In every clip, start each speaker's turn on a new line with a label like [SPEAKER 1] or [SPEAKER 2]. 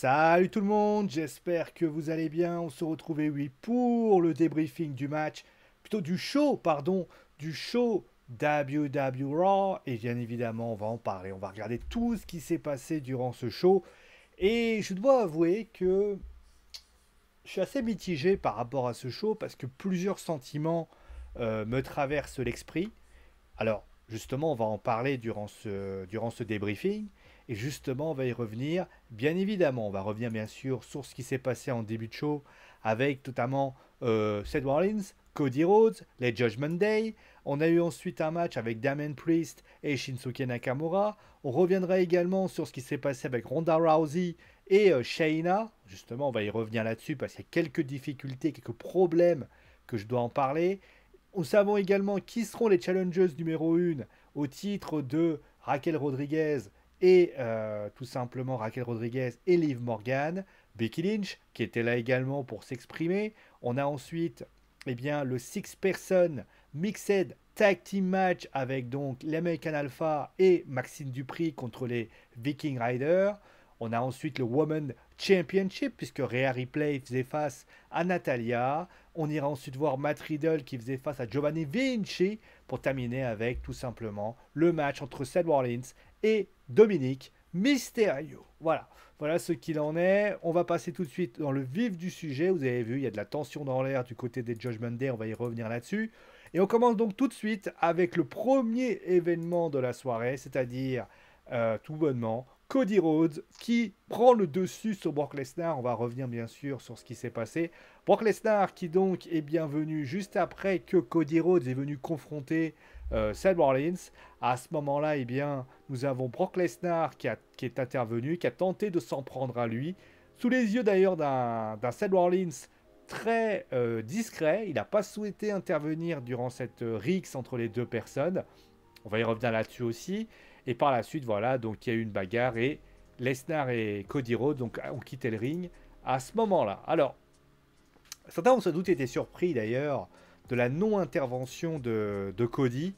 [SPEAKER 1] Salut tout le monde, j'espère que vous allez bien. On se retrouve, oui, pour le débriefing du match, plutôt du show, pardon, du show WW Raw. Et bien évidemment, on va en parler. On va regarder tout ce qui s'est passé durant ce show. Et je dois avouer que je suis assez mitigé par rapport à ce show parce que plusieurs sentiments me traversent l'esprit. Alors, justement, on va en parler durant ce débriefing. Et justement, on va y revenir. Bien évidemment, on va revenir bien sûr sur ce qui s'est passé en début de show avec notamment Seth Rollins, Cody Rhodes, les Judgment Day. On a eu ensuite un match avec Damian Priest et Shinsuke Nakamura. On reviendra également sur ce qui s'est passé avec Ronda Rousey et Shayna. Justement, on va y revenir là-dessus parce qu'il y a quelques difficultés, quelques problèmes que je dois en parler. Nous savons également qui seront les challengers numéro 1 au titre de Raquel Rodriguez et tout simplement Raquel Rodriguez et Liv Morgan. Becky Lynch qui était là également pour s'exprimer. On a ensuite le Six Person Mixed Tag Team Match avec donc l'American Alpha et Maxine Dupri contre les Viking Riders. On a ensuite le Women Championship puisque Rhea Ripley faisait face à Natalia. On ira ensuite voir Matt Riddle qui faisait face à Giovanni Vinci pour terminer avec tout simplement le match entre Seth Rollins et Dominic Mysterio. Voilà ce qu'il en est. On va passer tout de suite dans le vif du sujet. Vous avez vu, il y a de la tension dans l'air du côté des Judgment Day. On va y revenir là-dessus. Et on commence donc tout de suite avec le premier événement de la soirée, c'est-à-dire tout bonnement Cody Rhodes qui prend le dessus sur Brock Lesnar. On va revenir bien sûr sur ce qui s'est passé. Brock Lesnar qui donc est bienvenu juste après que Cody Rhodes est venu confronter Seth Rollins. À ce moment-là, nous avons Brock Lesnar qui est intervenu, qui a tenté de s'en prendre à lui, sous les yeux d'ailleurs d'un Seth Rollins très discret. Il n'a pas souhaité intervenir durant cette rixe entre les deux personnes. On va y revenir là-dessus aussi. Et par la suite, voilà, donc il y a eu une bagarre et Lesnar et Cody Rhodes donc, ont quitté le ring à ce moment-là. Alors, certains ont sans doute été surpris d'ailleurs de la non-intervention de Cody.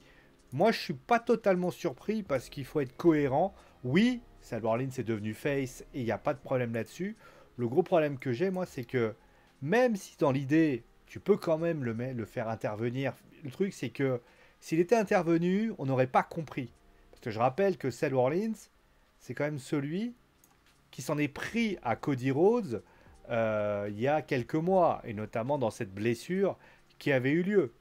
[SPEAKER 1] Moi, je ne suis pas totalement surpris parce qu'il faut être cohérent. Oui, Seth Rollins est devenu face et il n'y a pas de problème là-dessus. Le gros problème que j'ai, moi, c'est que même si dans l'idée, tu peux quand même le faire intervenir, le truc, c'est que s'il était intervenu, on n'aurait pas compris. Parce que je rappelle que Seth Rollins, c'est quand même celui qui s'en est pris à Cody Rhodes il y a quelques mois, et notamment dans cette blessure qui avait eu lieu.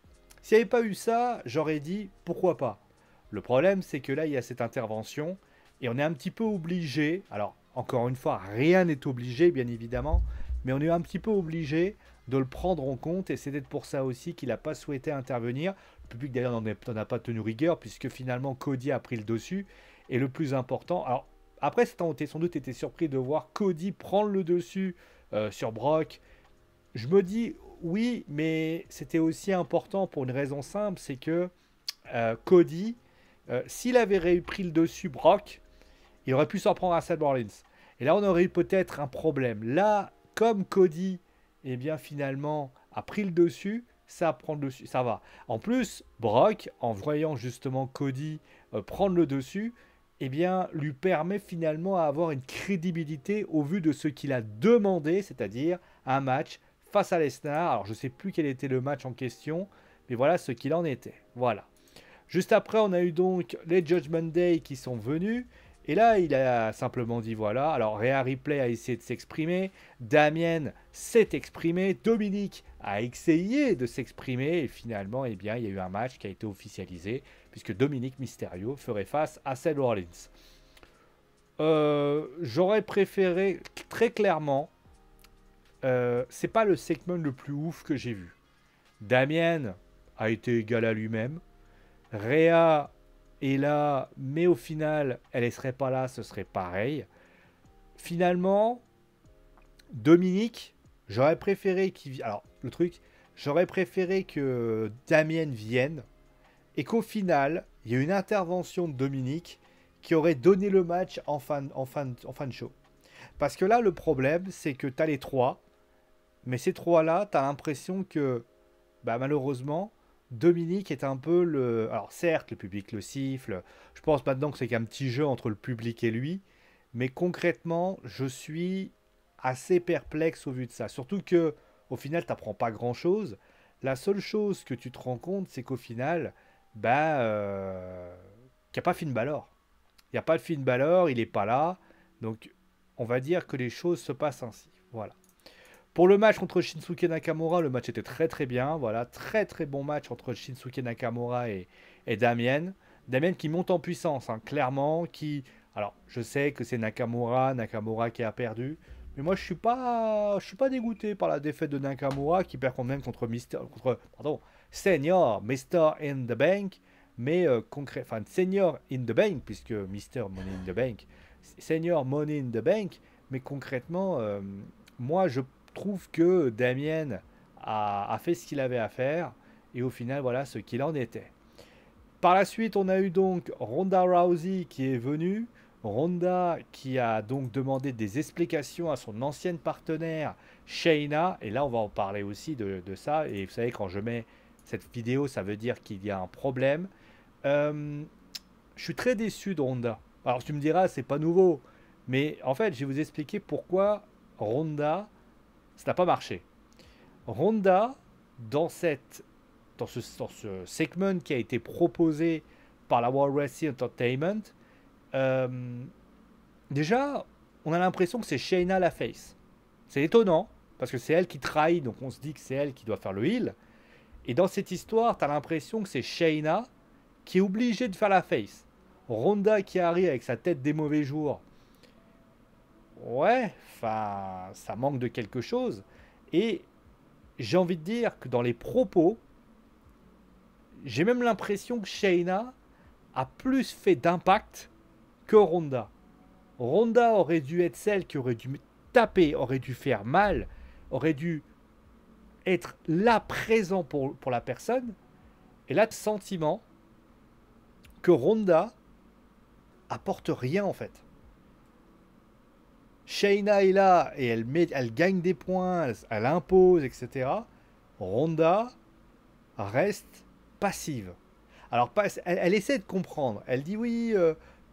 [SPEAKER 1] S'il n'y avait pas eu ça, j'aurais dit pourquoi pas. Le problème, c'est que là, il y a cette intervention, et on est un petit peu obligé, alors encore une fois, rien n'est obligé, bien évidemment, mais on est un petit peu obligé de le prendre en compte, et c'est peut-être pour ça aussi qu'il n'a pas souhaité intervenir. Le public d'ailleurs n'en a pas tenu rigueur, puisque finalement Cody a pris le dessus, et le plus important, alors après, sans doute été surpris de voir Cody prendre le dessus sur Brock. Je me dis oui, mais c'était aussi important pour une raison simple, c'est que Cody, s'il avait pris le dessus Brock, il aurait pu s'en prendre à Seth Rollins. Et là, on aurait eu peut-être un problème. Là, comme Cody, finalement, a pris le dessus, ça prend le dessus, ça va. En plus, Brock, en voyant justement Cody prendre le dessus, lui permet finalement à avoir une crédibilité au vu de ce qu'il a demandé, c'est-à-dire un match face à Lesnar. Alors, je ne sais plus quel était le match en question, mais voilà ce qu'il en était. Voilà. Juste après, on a eu donc les Judgment Day qui sont venus. Et là, il a simplement dit voilà. Alors, Rhea Ripley a essayé de s'exprimer. Damien s'est exprimé. Dominique a essayé de s'exprimer. Et finalement, il y a eu un match qui a été officialisé. Puisque Dominic Mysterio ferait face à Seth Rollins. J'aurais préféré, très clairement, c'est pas le segment le plus ouf que j'ai vu. Damien a été égal à lui-même. Rhea est là, mais au final, elle ne serait pas là, ce serait pareil. Finalement, Dominique, j'aurais préféré qu'il... Alors, le truc, j'aurais préféré que Damien vienne et qu'au final, il y ait une intervention de Dominique qui aurait donné le match en fin de show. Parce que là, le problème, c'est que tu as les trois, mais ces trois-là, tu as l'impression que, malheureusement, Dominique est un peu le... Alors certes, le public le siffle. Je pense maintenant que c'est qu'un petit jeu entre le public et lui. Mais concrètement, je suis assez perplexe au vu de ça. Surtout que au final, tu n'apprends pas grand-chose. La seule chose que tu te rends compte, c'est qu'au final, bah, qu'il n'y a pas Finn Balor. Il n'y a pas de Finn Balor, il n'est pas là. Donc, on va dire que les choses se passent ainsi. Voilà. Pour le match contre Shinsuke Nakamura, le match était très très bien. Voilà, très très bon match entre Shinsuke Nakamura et Damien. Damien qui monte en puissance, hein, clairement. Alors, je sais que c'est Nakamura qui a perdu. Mais moi, je suis pas dégoûté par la défaite de Nakamura qui perd quand même contre Senior Mister in the Bank. Mais enfin, Senior in the Bank, puisque Mister Money in the Bank, Senior Money in the Bank. Mais concrètement, moi, je trouve que Damien a fait ce qu'il avait à faire. Et au final, voilà ce qu'il en était. Par la suite, on a eu donc Ronda Rousey qui est venue. Ronda qui a donc demandé des explications à son ancienne partenaire Shayna. Et là, on va en parler aussi de ça. Et vous savez, quand je mets cette vidéo, ça veut dire qu'il y a un problème. Je suis très déçu de Ronda. Alors, tu me diras, c'est pas nouveau. Mais en fait, je vais vous expliquer pourquoi Ronda, ça n'a pas marché. Ronda, dans ce segment qui a été proposé par la World Wrestling Entertainment, déjà, on a l'impression que c'est Shayna la face. C'est étonnant, parce que c'est elle qui trahit, donc on se dit que c'est elle qui doit faire le heel. Et dans cette histoire, tu as l'impression que c'est Shayna qui est obligée de faire la face. Ronda qui arrive avec sa tête des mauvais jours. Ouais, enfin, ça manque de quelque chose. Et j'ai envie de dire que dans les propos, j'ai même l'impression que Shayna a plus fait d'impact que Ronda. Ronda aurait dû être celle qui aurait dû taper, aurait dû faire mal, aurait dû être là présent pour la personne. Et là, le sentiment que Ronda apporte rien en fait. Shayna est là et elle gagne des points, elle impose, etc. Ronda reste passive. Alors, elle essaie de comprendre. Elle dit oui,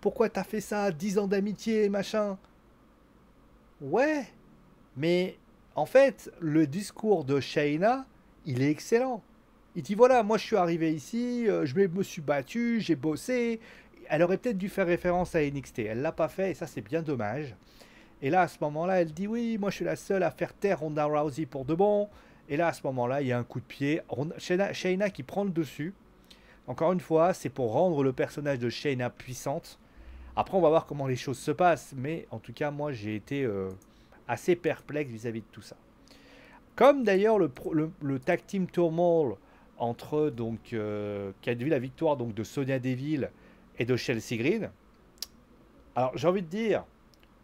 [SPEAKER 1] pourquoi t'as fait ça 10 ans d'amitié, machin. Ouais, mais en fait, le discours de Shayna, il est excellent. Il dit voilà, moi je suis arrivé ici, je me suis battu, j'ai bossé. Elle aurait peut-être dû faire référence à NXT. Elle l'a pas fait et ça c'est bien dommage. Et là, à ce moment-là, elle dit oui, moi je suis la seule à faire taire Ronda Rousey pour de bon. Et là, à ce moment-là, il y a un coup de pied. Shayna qui prend le dessus. Encore une fois, c'est pour rendre le personnage de Shayna puissante. Après, on va voir comment les choses se passent. Mais en tout cas, moi, j'ai été assez perplexe vis-à-vis de tout ça. Comme d'ailleurs le tag team turmoil entre qui a vu la victoire donc de Sonya Deville et de Chelsea Green. Alors, j'ai envie de dire,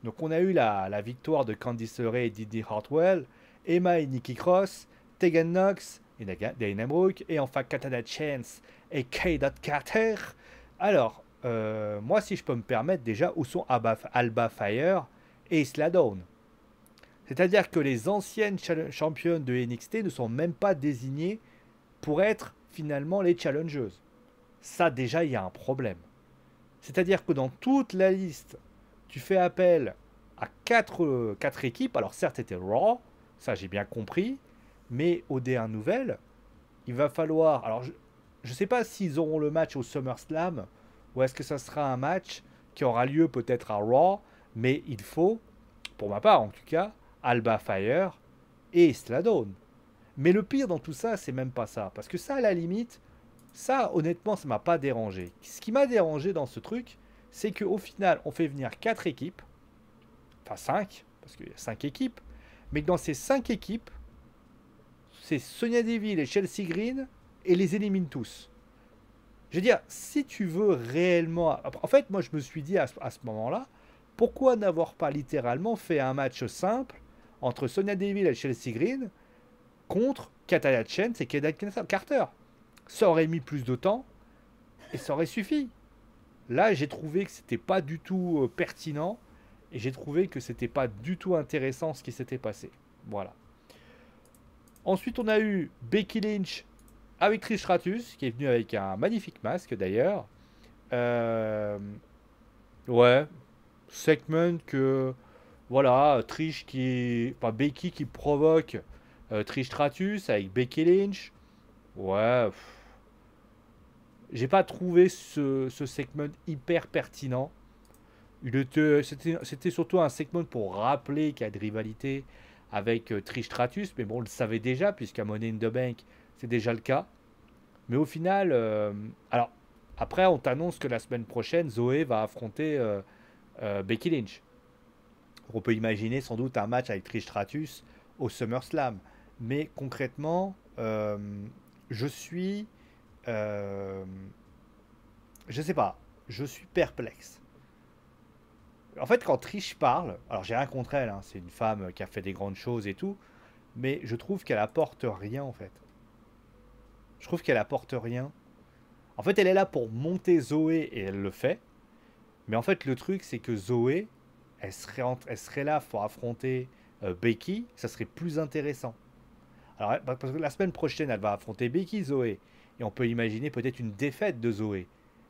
[SPEAKER 1] donc on a eu la victoire de Candice LeRae et Didi Hartwell, Emma et Nikki Cross, Tegan Knox et Dana Brooke, et enfin Katana Chance et Kayden Carter. Alors, moi si je peux me permettre déjà, où sont Alba Fire et Isla Dawn? C'est-à-dire que les anciennes championnes de NXT ne sont même pas désignées pour être finalement les challengeuses. Ça déjà, il y a un problème. C'est-à-dire que dans toute la liste, tu fais appel à 4 équipes. Alors certes, c'était Raw, ça j'ai bien compris, mais au D1 Nouvelle, il va falloir... Alors je ne sais pas s'ils auront le match au SummerSlam, ou est-ce que ça sera un match qui aura lieu peut-être à Raw, mais il faut, pour ma part en tout cas, Alba Fire et Isla Dawn. Mais le pire dans tout ça, c'est même pas ça. Parce que ça, à la limite, ça, honnêtement, ça m'a pas dérangé. Ce qui m'a dérangé dans ce truc, c'est qu'au final, on fait venir 4 équipes, enfin 5, parce qu'il y a 5 équipes, mais que dans ces 5 équipes, c'est Sonya Deville et Chelsea Green, et les élimine tous. Je veux dire, si tu veux réellement... En fait, moi, je me suis dit à ce moment-là, pourquoi n'avoir pas littéralement fait un match simple entre Sonya Deville et Chelsea Green contre Katana Chance et Kayden Carter? Ça aurait mis plus de temps et ça aurait suffi. Là, j'ai trouvé que c'était pas du tout pertinent et j'ai trouvé que c'était pas du tout intéressant ce qui s'était passé. Voilà. Ensuite, on a eu Becky Lynch avec Trish Stratus qui est venue avec un magnifique masque d'ailleurs. Ouais, segment que Voilà, Trish qui. Enfin, Becky qui provoque Trish Stratus avec Becky Lynch. Ouais, j'ai pas trouvé ce segment hyper pertinent. C'était surtout un segment pour rappeler qu'il y a de rivalité avec Trish Stratus, mais bon, on le savait déjà, puisqu'à Money in the Bank, c'est déjà le cas. Mais au final, alors, après, on t'annonce que la semaine prochaine, Zoé va affronter Becky Lynch. On peut imaginer sans doute un match avec Trish Stratus au SummerSlam. Mais concrètement, je suis. euh, je sais pas, je suis perplexe. En fait, quand Trish parle, alors j'ai rien contre elle, hein, c'est une femme qui a fait des grandes choses et tout, mais je trouve qu'elle apporte rien en fait. Je trouve qu'elle apporte rien. En fait, elle est là pour monter Zoé et elle le fait. Mais en fait, le truc, c'est que Zoé, elle serait là pour affronter Becky, ça serait plus intéressant. Alors, parce que la semaine prochaine, elle va affronter Becky, Zoé. Et on peut imaginer peut-être une défaite de Zoé.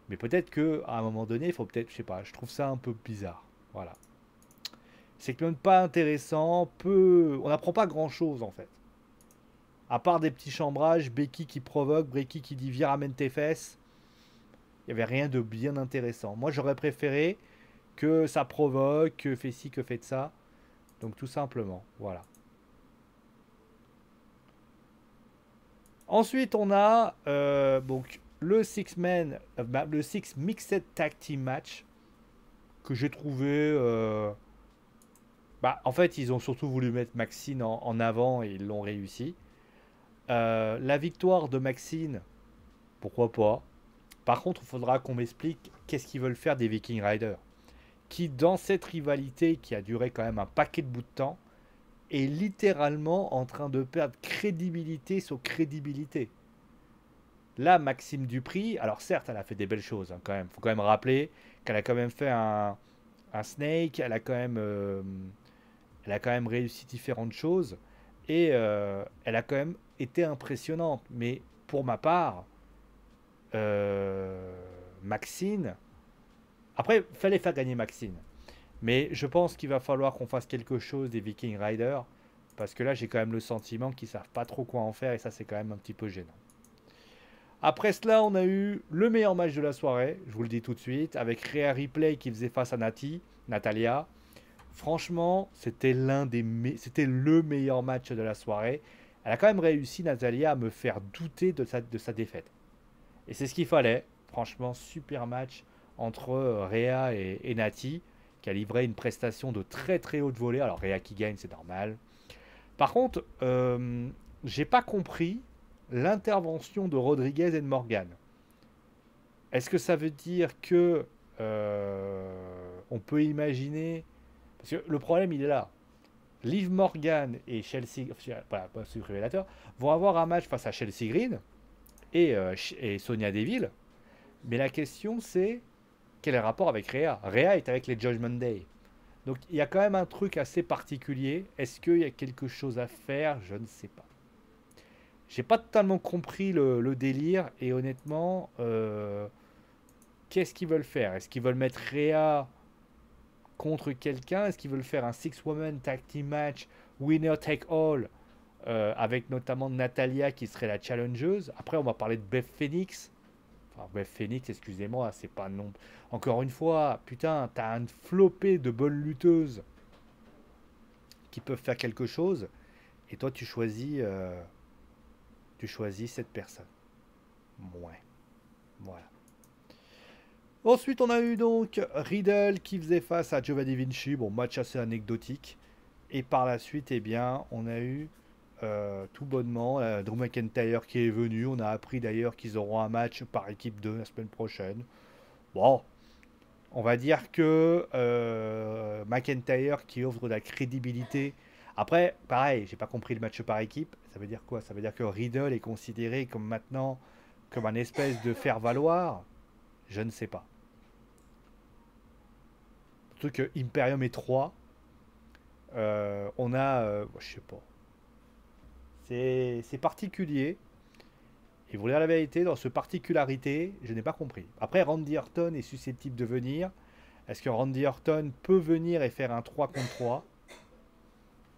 [SPEAKER 1] Mais peut-être que à un moment donné, il faut peut-être, je sais pas, je trouve ça un peu bizarre. Voilà. C'est quand même pas intéressant, peu... On n'apprend pas grand-chose en fait. À part des petits chambrages, Becky qui provoque, Becky qui dit viens ramène tes fesses. Il n'y avait rien de bien intéressant. Moi j'aurais préféré que ça provoque, que fait ci, que fait de ça. Donc tout simplement, voilà. Ensuite on a donc le Six Man, le Six Mixed Tag Team Match que j'ai trouvé... bah, en fait ils ont surtout voulu mettre Maxine en avant et ils l'ont réussi. La victoire de Maxine, pourquoi pas. Par contre, il faudra qu'on m'explique qu'est-ce qu'ils veulent faire des Viking Riders. Qui, dans cette rivalité qui a duré quand même un paquet de bout de temps, est littéralement en train de perdre crédibilité sur crédibilité. Là, Maxime Dupri, alors certes, elle a fait des belles choses hein, quand même. Faut quand même rappeler qu'elle a quand même fait un Snake, elle a quand même réussi différentes choses et elle a quand même été impressionnante. Mais pour ma part, Maxine. Après, il fallait faire gagner Maxine. Mais je pense qu'il va falloir qu'on fasse quelque chose des Viking Riders. Parce que là, j'ai quand même le sentiment qu'ils savent pas trop quoi en faire. Et ça, c'est quand même un petit peu gênant. Après cela, on a eu le meilleur match de la soirée. Je vous le dis tout de suite. Avec Rhea Ripley qui faisait face à Natalia. Franchement, c'était le meilleur match de la soirée. Elle a quand même réussi, Natalia, à me faire douter de sa défaite. Et c'est ce qu'il fallait. Franchement, super match entre Rhea et Nati, qui a livré une prestation de très très haute volée. Alors Rhea qui gagne, c'est normal. Par contre, j'ai pas compris l'intervention de Rodriguez et de Morgan. Est-ce que ça veut dire que on peut imaginer... Parce que le problème, il est là. Liv Morgan et Chelsea, pas ce révélateur, vont avoir un match face à Chelsea Green et Sonia Deville. Mais la question, c'est quel est le rapport avec Rhea? Rhea est avec les Judgment Day. Donc il y a quand même un truc assez particulier. Est-ce qu'il y a quelque chose à faire? Je ne sais pas. J'ai pas totalement compris le délire. Et honnêtement, qu'est-ce qu'ils veulent faire? Est-ce qu'ils veulent mettre Rhea contre quelqu'un? Est-ce qu'ils veulent faire un six-woman tag team match winner take all avec notamment Natalia qui serait la challengeuse? Après, on va parler de Beth Phoenix. Enfin, Beth Phoenix, excusez-moi, c'est pas non. Encore une fois, putain, t'as un flopé de bonnes lutteuses qui peuvent faire quelque chose, et toi tu choisis cette personne. Ouais, voilà. Ensuite, on a eu donc Riddle qui faisait face à Giovanni Vinci. Bon, match assez anecdotique. Et par la suite, eh bien, on a eu tout bonnement Drew McIntyre qui est venu. On a appris d'ailleurs qu'ils auront un match par équipe 2 la semaine prochaine. Bon, on va dire que McIntyre qui offre de la crédibilité. Après, pareil, j'ai pas compris le match par équipe. Ça veut dire quoi? Ça veut dire que Riddle est considéré comme maintenant comme un espèce de faire-valoir. Je ne sais pas. Surtout que Imperium est 3. On a... je sais pas. C'est particulier. Et vous dire la vérité, dans ce particularité, je n'ai pas compris. Après, Randy Orton est susceptible de venir. Est-ce que Randy Orton peut venir et faire un 3 contre 3?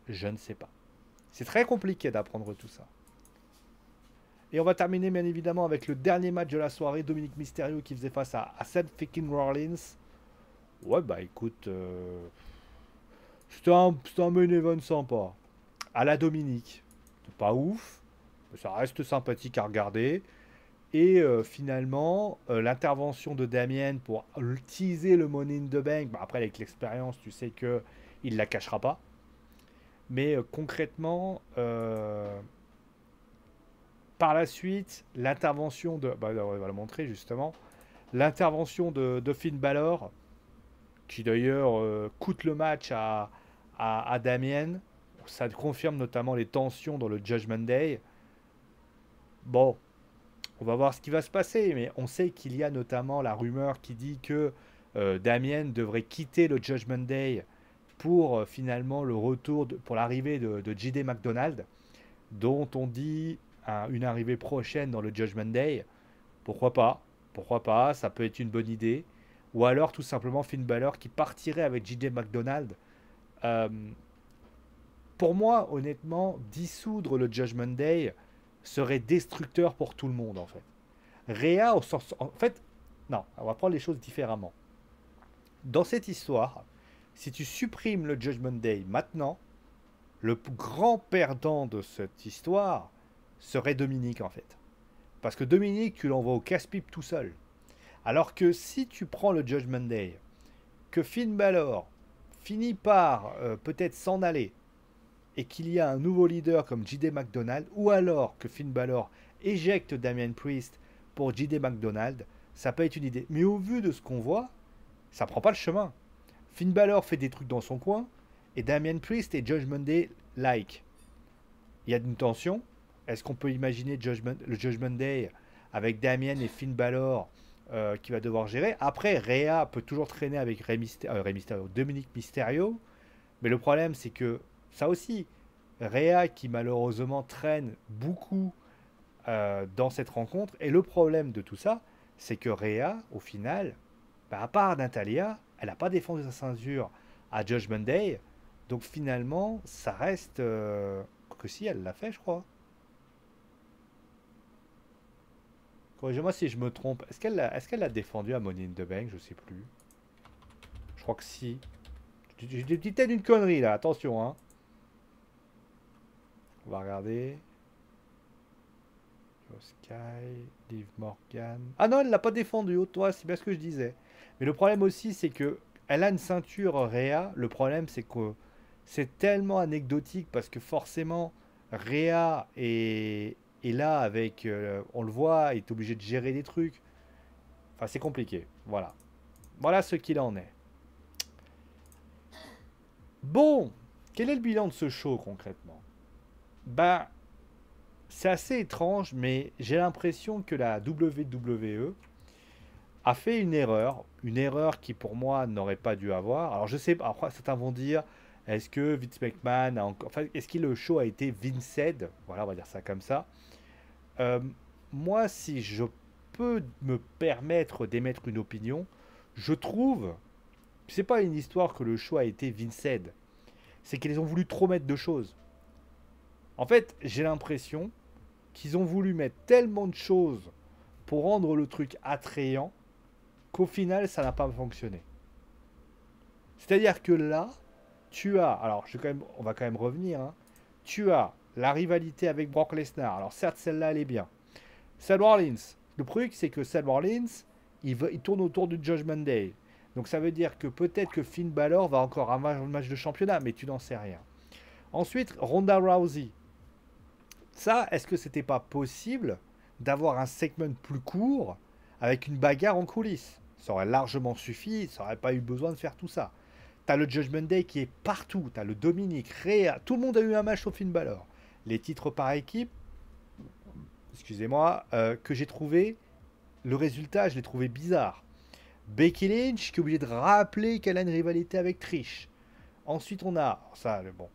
[SPEAKER 1] Je ne sais pas. C'est très compliqué d'apprendre tout ça. Et on va terminer bien évidemment avec le dernier match de la soirée, Dominic Mysterio qui faisait face à Seth fucking Rollins. Ouais, bah écoute, c'était un main event sympa. À la Dominique. Pas ouf, mais ça reste sympathique à regarder. Et finalement, l'intervention de Damien pour utiliser le Money in the Bank, bah, après avec l'expérience, tu sais que il la cachera pas. Mais concrètement, par la suite, l'intervention de, bah, on va le montrer justement, l'intervention de Finn Balor, qui d'ailleurs coûte le match à Damien. Ça confirme notamment les tensions dans le Judgment Day. Bon, on va voir ce qui va se passer, mais on sait qu'il y a notamment la rumeur qui dit que Damien devrait quitter le Judgment Day pour finalement le retour, pour l'arrivée de JD McDonald, dont on dit une arrivée prochaine dans le Judgment Day. Pourquoi pas? Pourquoi pas? Ça peut être une bonne idée. Ou alors tout simplement Finn Balor qui partirait avec JD McDonald. Euh, pour moi, honnêtement, dissoudre le Judgment Day serait destructeur pour tout le monde en fait. Rhea, en fait, non, on va prendre les choses différemment. Dans cette histoire, si tu supprimes le Judgment Day maintenant, le grand perdant de cette histoire serait Dominique en fait. Parce que Dominique, tu l'envoies au casse-pipe tout seul. Alors que si tu prends le Judgment Day, que Finn Balor finit par peut-être s'en aller, et qu'il y a un nouveau leader comme JD McDonald, ou alors que Finn Balor éjecte Damian Priest pour JD McDonald, ça peut être une idée. Mais au vu de ce qu'on voit, ça prend pas le chemin. Finn Balor fait des trucs dans son coin, et Damian Priest et Judgment Day like. Il y a une tension. Est-ce qu'on peut imaginer le Judgment Day avec Damian et Finn Balor qui va devoir gérer? Après, Rhea peut toujours traîner avec Dominic Mysterio, mais le problème c'est que ça aussi, Rhea qui malheureusement traîne beaucoup dans cette rencontre, et le problème de tout ça, c'est que Rhea, au final, bah, à part Natalia, elle n'a pas défendu sa ceinture à Judgment Day, donc finalement, ça reste... que si, elle l'a fait, je crois. Corrigez-moi si je me trompe. Est-ce qu'elle l'a défendu à Money in the Bank? Je sais plus. Je crois que si. J'ai dit peut-être une connerie là, attention hein. On va regarder. Sky, Liv Morgan. Ah non, elle l'a pas défendu, oh, toi, c'est bien ce que je disais. Mais le problème aussi, c'est que elle a une ceinture Rhea. Le problème, c'est que c'est tellement anecdotique parce que forcément, Rhea est là avec. On le voit, il est obligé de gérer des trucs. Enfin, c'est compliqué. Voilà. Voilà ce qu'il en est. Bon, quel est le bilan de ce show concrètement? Bah, c'est assez étrange, mais j'ai l'impression que la WWE a fait une erreur qui pour moi n'aurait pas dû avoir. Alors je sais, après certains vont dire, est-ce que Vince McMahon a encore, enfin, est-ce que le show a été Vinced? Voilà, on va dire ça comme ça. Euh, Moi, si je peux me permettre d'émettre une opinion, je trouve, c'est pas une histoire que le show a été Vinced, c'est qu'ils ont voulu trop mettre de choses. En fait, j'ai l'impression qu'ils ont voulu mettre tellement de choses pour rendre le truc attrayant qu'au final, ça n'a pas fonctionné. C'est-à-dire que là, tu as, alors on va quand même revenir, hein, tu as la rivalité avec Brock Lesnar. Alors certes, celle-là, elle est bien. Seth Rollins, le truc, c'est que Seth Rollins, il tourne autour du Judgment Day. Donc ça veut dire que peut-être que Finn Balor va encore avoir un match de championnat, mais tu n'en sais rien. Ensuite, Ronda Rousey. Ça, est-ce que c'était pas possible d'avoir un segment plus court avec une bagarre en coulisses? Ça aurait largement suffi, ça aurait pas eu besoin de faire tout ça. T'as le Judgment Day qui est partout, t'as le Dominic, Rhea, tout le monde a eu un match au Finn Balor. Les titres par équipe, excusez-moi, que j'ai trouvé, le résultat, je l'ai trouvé bizarre. Becky Lynch qui est obligée de rappeler qu'elle a une rivalité avec Trish. Ensuite, on a ça, bon.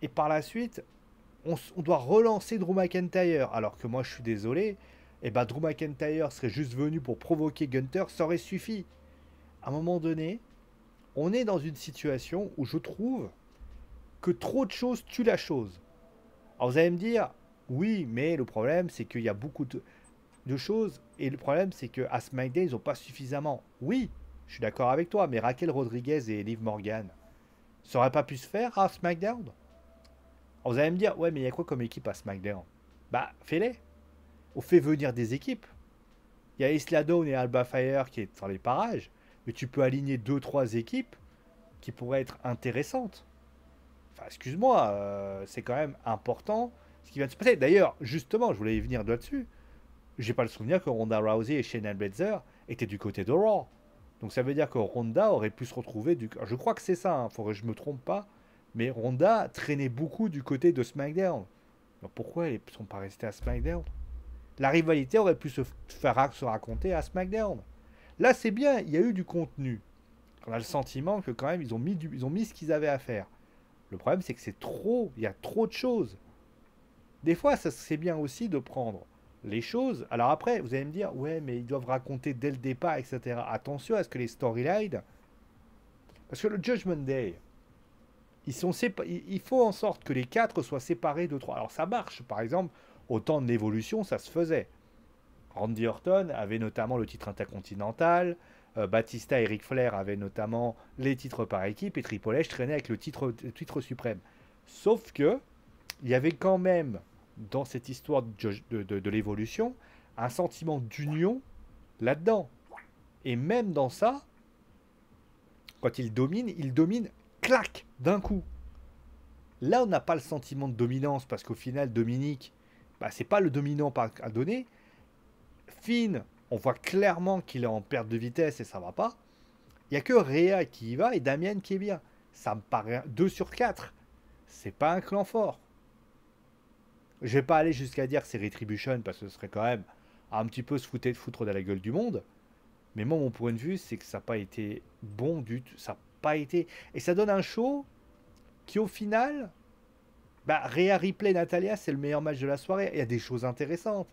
[SPEAKER 1] Et par la suite, on doit relancer Drew McIntyre. Alors que moi, je suis désolé. Et ben, Drew McIntyre serait juste venu pour provoquer Gunther, ça aurait suffi. à un moment donné, on est dans une situation où je trouve que trop de choses tuent la chose. Alors vous allez me dire, oui, mais le problème c'est qu'il y a beaucoup de choses, et le problème c'est qu'à SmackDown, ils n'ont pas suffisamment. Oui, je suis d'accord avec toi, mais Raquel Rodriguez et Liv Morgan, ça aurait pas pu se faire à SmackDown. Alors vous allez me dire, ouais, mais il y a quoi comme équipe à SmackDown? Bah, fais-les. On fait venir des équipes. Il y a Isla Dawn et Alba Fire qui est dans les parages, mais tu peux aligner deux trois équipes qui pourraient être intéressantes. Enfin, excuse-moi, c'est quand même important ce qui vient de se passer. D'ailleurs, justement, je voulais y venir là-dessus. J'ai pas le souvenir que Ronda Rousey et Shayna Baszler étaient du côté de Raw. Donc ça veut dire que Ronda aurait pu se retrouver du... Je crois que c'est ça, hein, faudrait que je me trompe pas. Mais Ronda traînait beaucoup du côté de SmackDown. Donc pourquoi ils ne sont pas restés à SmackDown? La rivalité aurait pu se raconter à SmackDown. Là, c'est bien, il y a eu du contenu. On a le sentiment que quand même, ils ont mis ce qu'ils avaient à faire. Le problème, c'est que c'est trop, il y a trop de choses. Des fois, ça c'est bien aussi de prendre les choses. Alors après, vous allez me dire, ouais, mais ils doivent raconter dès le départ, etc. Attention à ce que les storylines, parce que le Judgment Day, il faut en sorte que les quatre soient séparés de trois. Alors ça marche, par exemple, au temps de l'évolution, ça se faisait. Randy Orton avait notamment le titre intercontinental, Batista et Ric Flair avaient notamment les titres par équipe, et Triple H traînait avec le titre suprême. Sauf que, il y avait quand même, dans cette histoire de l'évolution, un sentiment d'union là-dedans. Et même dans ça, quand il domine, clac, d'un coup. Là, on n'a pas le sentiment de dominance, parce qu'au final, Dominique, bah, c'est pas le dominant à donner. Finn, on voit clairement qu'il est en perte de vitesse et ça va pas. Il n'y a que Rhea qui y va et Damien qui est bien. Ça me paraît 2 sur 4. C'est pas un clan fort. Je vais pas aller jusqu'à dire que c'est Retribution parce que ce serait quand même un petit peu se foutre de la gueule du monde. Mais moi, mon point de vue, c'est que ça n'a pas été bon du tout. Ça n'a pas été. Et ça donne un show qui, au final, bah, Rhea Ripley Natalia, c'est le meilleur match de la soirée. Il y a des choses intéressantes.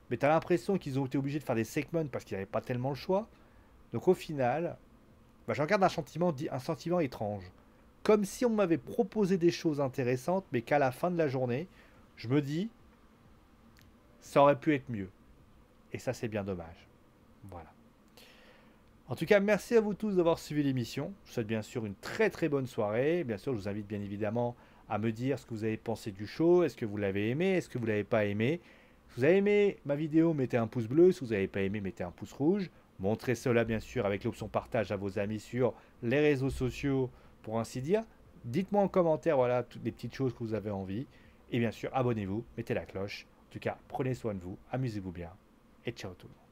[SPEAKER 1] Mais tu as l'impression qu'ils ont été obligés de faire des segments parce qu'il n'y avait pas tellement le choix. Donc au final, bah, j'en garde un sentiment étrange. Comme si on m'avait proposé des choses intéressantes, mais qu'à la fin de la journée, je me dis, ça aurait pu être mieux. Et ça, c'est bien dommage. Voilà. En tout cas, merci à vous tous d'avoir suivi l'émission. Je vous souhaite bien sûr une très très bonne soirée. Bien sûr, je vous invite bien évidemment à me dire ce que vous avez pensé du show. Est-ce que vous l'avez aimé? Est-ce que vous ne l'avez pas aimé? Si vous avez aimé ma vidéo, mettez un pouce bleu. Si vous n'avez pas aimé, mettez un pouce rouge. Montrez cela bien sûr avec l'option partage à vos amis sur les réseaux sociaux pour ainsi dire. Dites-moi en commentaire voilà toutes les petites choses que vous avez envie. Et bien sûr, abonnez-vous, mettez la cloche. En tout cas, prenez soin de vous, amusez-vous bien et ciao tout le monde.